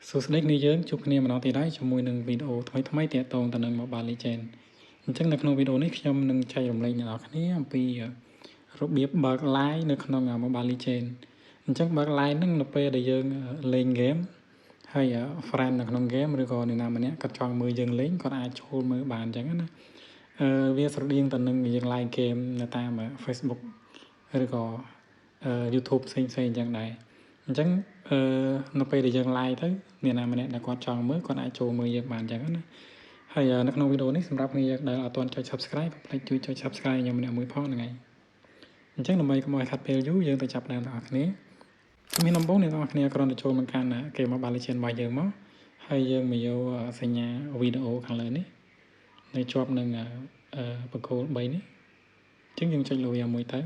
សួស្តីគ្នាយើងជួបគ្នាម្ដងទៀតហើយជាមួយនឹងវីដេអូថ្មីៗទាក់ទងទៅនឹង Mobile Legends អញ្ចឹងនៅក្នុងវីដេអូនេះខ្ញុំនឹងចែករំលែកអ្នកនរគ្នាអំពីរបៀបបើក Live នៅក្នុង Mobile Legends អញ្ចឹងបើក Live ហ្នឹងនៅពេលដែលយើងលេង game ហើយ friend នៅក្នុង game ឬក៏អ្នកណាម្នាក់គាត់ចង់មើលយើងលេងគាត់អាចចូលមើលបានអញ្ចឹងណាវាស្រដៀងទៅនឹងយើង live game នៅតាម Facebook ឬក៏ YouTube ផ្សេងៗអញ្ចឹងដែរអញ្ចឹងនៅពេលដែលយើង live ទៅអ្នកណាម្នាក់ដែលគាត់ចង់មើលគាត់អាចចូលមើលយើងបានអញ្ចឹងណាហើយនៅក្នុងវីដេអូនេះសម្រាប់អ្នកដែលអត់ទាន់ចុច Subscribe កុំភ្លេចជួយចុច Subscribe ខ្ញុំម្នាក់មួយផងហ្នឹងហើយអញ្ចឹងដើម្បីកុំឲ្យខាត់ពេលយូរយើងទៅចាប់ផ្ដើមទាំងអស់គ្នាមានដំបូងអ្នកនរគ្នាគ្រាន់តែចូលមកកាន់គេ Mobile Legends របស់យើងមកហើយយើងមកយកសញ្ញាវីដេអូខាងលើនេះនៅជាប់នឹងបកគោល3នេះអញ្ចឹងយើងចុចលើវាមួយទៅ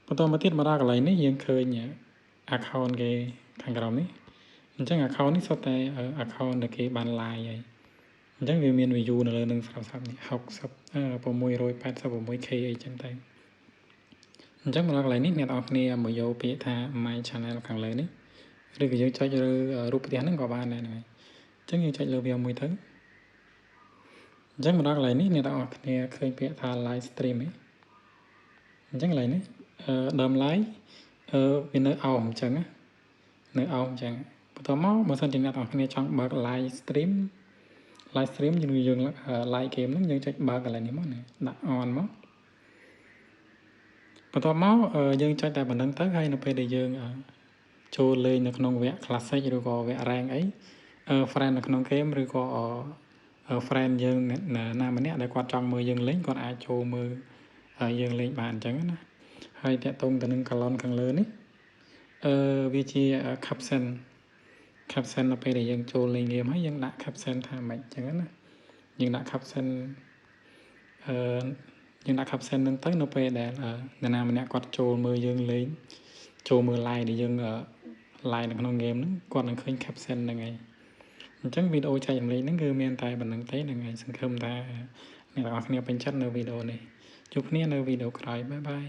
បន្តមកទៀតមកដល់កន្លែងនេះយើងឃើញ account គេខាងក្រោមនេះអញ្ចឹង account នេះសុទ្ធតែ account ដែលគេបាន live ហើយអញ្ចឹងវាមាន view នៅលើនឹងស្រាប់ៗនេះ 686k អីចឹងទៅអញ្ចឹងមកដល់កន្លែងនេះអ្នកនរគ្នាមកយកពាក្យថា my channel ខាងលើនេះឬក៏យើងចុចលើរូបផ្ទះហ្នឹងក៏បានដែរហ្នឹងហើយអញ្ចឹងយើងចុចលើវាមួយទៅអញ្ចឹងមកដល់កន្លែងនេះអ្នកនរគ្នាឃើញពាក្យថា live stream ហ៎អញ្ចឹងកន្លែងនេះដើម live វានៅអោមអញ្ចឹងណានៅអោមអញ្ចឹងបន្តមកបើសិនជាអ្នកនរគ្នាចង់បើក live stream យើង live game ហ្នឹងយើងចុចបើកកន្លែងនេះមកណាដាក់ on មកបន្តមកយើងចុចតែប៉ុណ្្នឹងទៅហើយនៅពេលដែលយើងចូលលេងនៅក្នុងវគ្គ classic ឬក៏វគ្គ rank អីfriend នៅក្នុង game ឬក៏ friend យើងណាម្នាក់ដែលគាត់ចង់មើលយើងលេងគាត់អាចចូលមើលយើងលេងបានអញ្ចឹងណាហើយតាក់ទងទៅនឹង column ខាងលើនេះវាជា caption នៅពេលដែលយើងចូលលេង game ហើយយើងដាក់ caption ថាម៉េចអញ្ចឹងណាយើងដាក់ caption ហ្នឹងទៅនៅពេលដែលអ្នកណាម្នាក់គាត់ចូលមើលយើងលេងចូលមើល live ដែលយើង live នៅក្នុង game ហ្នឹងគាត់នឹងឃើញ caption ហ្នឹងហើយអញ្ចឹងវីដេអូចែករំលែកហ្នឹងគឺមានតែប៉ុណ្្នឹងទេហ្នឹងហើយសង្ឃឹមថាអ្នកទាំងអស់គ្នាពេញចិត្តនៅវីដេអូនេះជួបគ្នានៅវីដេអូក្រោយបាយបាយ